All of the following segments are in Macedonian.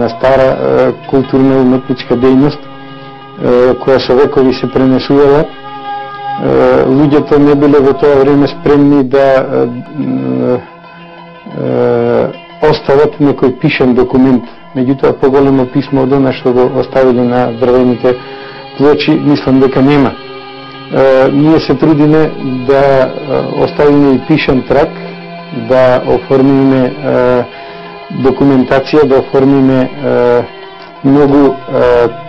една стара културна уметничка дејност која со векови се пренесувала. Луѓето не биле во тоа време спремни да остават некој пишан документ. Меѓутоа, поголемо писмо од она што го оставили на дрвените плочи, мислам дека нема. Ние се трудиме да оставиме и пишан трак, да оформиме документација, да оформиме многу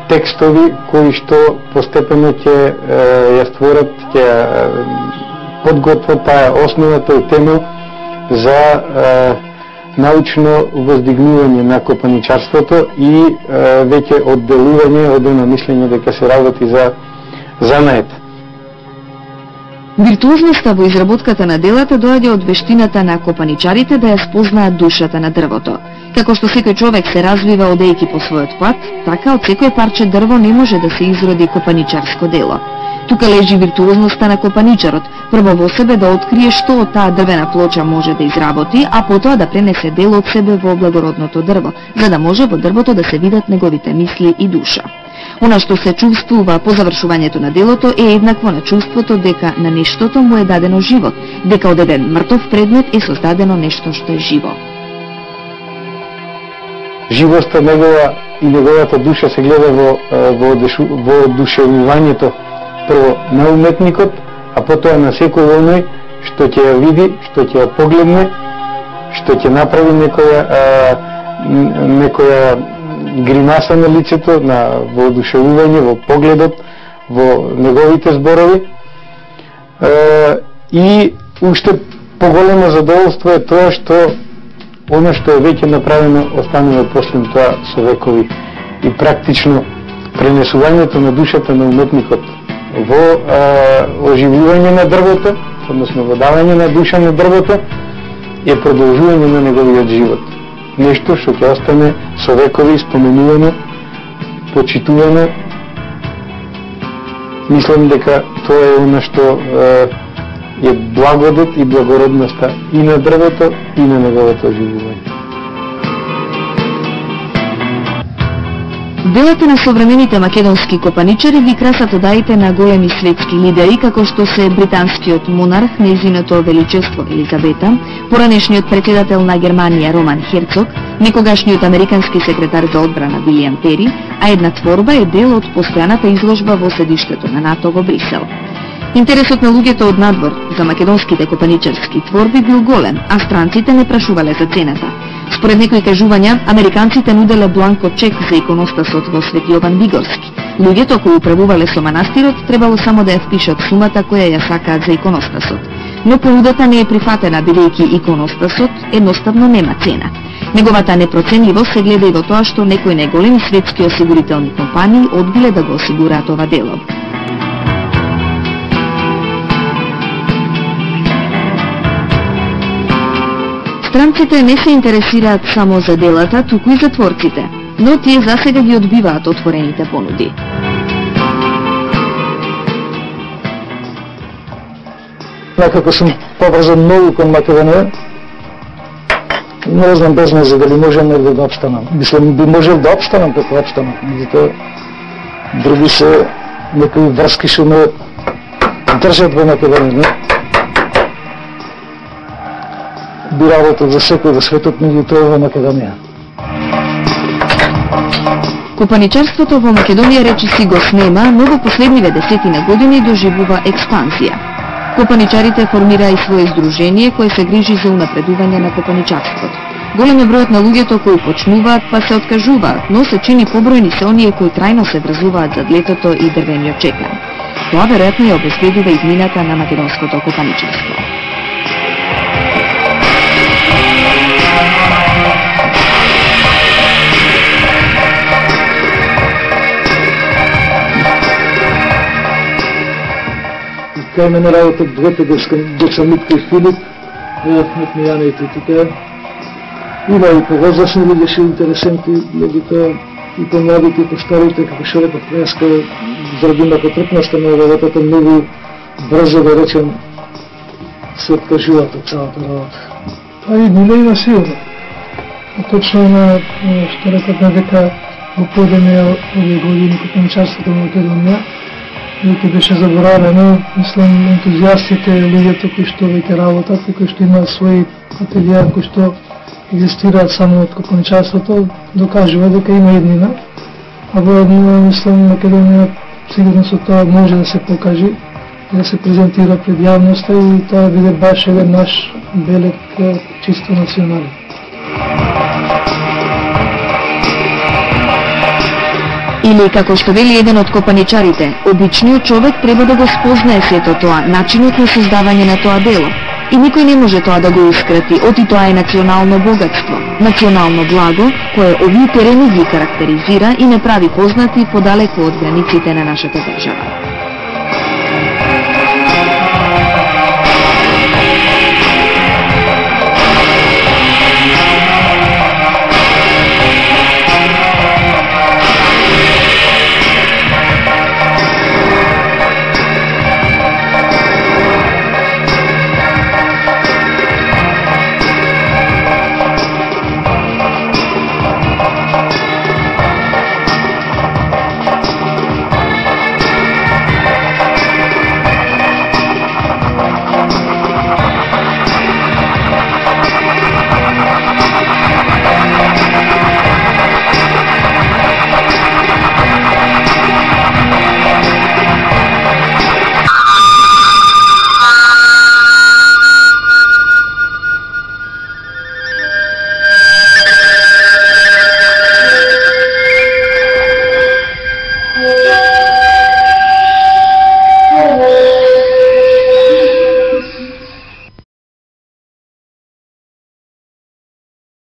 текстови кои што постепено ќе ја створат, ќе подготват таа основа, тој темел за научно воздигнување на копаничарството и веќе одделување од она мислење дека се работи за занает. Виртуозноста во изработката на делата доаѓа од вештината на копаничарите да ја спознаат душата на дрвото. Како што секој човек се развива одејќи по својот пат, така од секој парче дрво не може да се изроди копаничарско дело. Тука лежи виртуозноста на копаничарот, прво во себе да открие што од таа дрвена плоча може да изработи, а потоа да пренесе дел од себе во благородното дрво, за да може во дрвото да се видат неговите мисли и душа. Она што се чувствува по завршувањето на делото е еднакво на чувството дека на нештото му е дадено живот, дека од еден мртов предмет е создадено нешто што е живо. Живоста негова и неговата душа се гледа во одушевувањето прво на уметникот, а потоа на секој оној што ќе ја види, што ќе ја погледне, што ќе направи некоја гримаса на лицето, на воодушевување, во погледот, во неговите зборови. И уште поголемо задоволство е тоа што оно што е веќе направено останува после тоа со векови и практично пренесувањето на душата на уметникот во оживување на дрвото, односно во давање на душа на дрвото, е продолжување на неговиот живот. Нешто што ќе остане со векови споменувано, почитувано. Мислам дека тоа е оно што е благодет и благородноста и на дрвото и на неговото оживување. Делата на современите македонски копаничари ги красат одаите на големи светски лидери, како што се британскиот монарх, нејзиното величество Елизабета, поранешниот председател на Германија Роман Херцог, некогашниот американски секретар за одбрана Вилијам Пери, а една творба е дел од постојаната изложба во седиштето на НАТО во Брисел. Интересот на луѓето од надвор за македонските копаничарски творби бил голем, а странците не прашувале за цената. Според некои кажувања, американците нуделе бланко чек за иконостасот во Свети Јован Бигорски. Луѓето кои управувале со манастирот требало само да ја впишат сумата која ја сакаат за иконостасот. Но понудата не е прифатена бидејќи иконостасот едноставно нема цена. Неговата непроценливост се гледа и во тоа што некои најголеми светски осигурителни компании одбиле да го осигураат ова дело. Странците не се интересираат само за делата, туку и за творците, но тие засега ги одбиваат отворените понуди. Некако сум поврзан многу кон Македонија, не знам без не за дали можем да опстанам. Мислам, би можел да опстанам како опстанам, меѓутоа други се некои врски што ме држат во Македонија. Би работел за секој во светот, меѓутоа во Македонија. Копаничарството во Македонија речиси го снема, но во последниве десетина години доживува експанзија. Копаничарите формираа и свое здружение кое се грижи за унапредување на копаничарството. Голем е бројот на луѓето кои почнуваат па се откажуваат, но се чини побројни се оние кои трајно се врзуваат за летото и дрвениот чекан. Тоа веројатно ја обезбедува иднината на македонското копаничарство. Кај мене работат двете деца Митка и Филип, Митна Јана и Титика. Има и повозрасни луѓе се интересенти, меѓутоа и по младите и по старите, како што реков денеска, заради напотребноста на работата многу брзо да речем се откажуваат од цялата работа. А и не има силно. Точно на што рекавме дека го подеме овие години копаничарството во Македонија, веќе беше заборавено, мислам, ентузијастите, луѓето кои што веќе работат и кои што имаат своји ателија, кои што екзистираат само од копаничарството, докажува дека има иднина. А воедно, мислам, Македонија сигурно со тоа може да се покажи, да се презентира пред јавноста и тоа биде баш еден наш белег чисто национален. Или, како што вели еден од копаничарите, обичниот човек треба да го спознае сето тоа, начинот на создавање на тоа дело. И никој не може тоа да го ускрати, оти тоа е национално богатство, национално благо, кое овие терени ги карактеризира и не прави познати подалеку од границите на нашата држава.